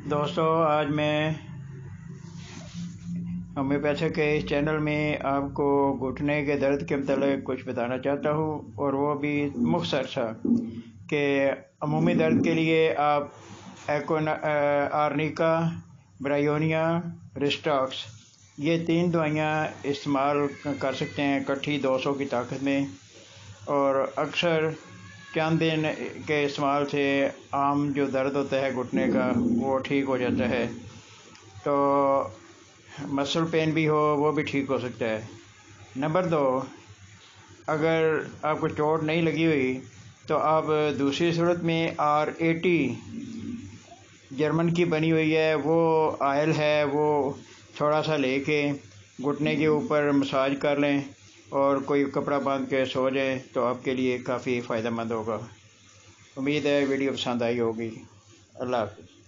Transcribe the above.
दोस्तों, आज मैं होम्योपैथी के इस चैनल में आपको घुटने के दर्द के मतलब कुछ बताना चाहता हूँ, और वो भी मुख्तसर सा कि अमूमी दर्द के लिए आप आर्निका, ब्रायोनिया, रिस्टॉक्स ये 3 दवाइयाँ इस्तेमाल कर सकते हैं इकट्ठी 200 की ताकत में। और अक्सर चंद दिन के इस्तेमाल से आम जो दर्द होता है घुटने का वो ठीक हो जाता है। तो मसल पेन भी हो वो भी ठीक हो सकता है। नंबर 2, अगर आपको चोट नहीं लगी हुई तो आप दूसरी सूरत में R80 जर्मन की बनी हुई है, वो आयल है, वो थोड़ा सा लेके घुटने के ऊपर मसाज कर लें और कोई कपड़ा बांध के सो जाए तो आपके लिए काफ़ी फ़ायदेमंद होगा। उम्मीद है वीडियो पसंद आई होगी। अल्लाह हाफ़िज़।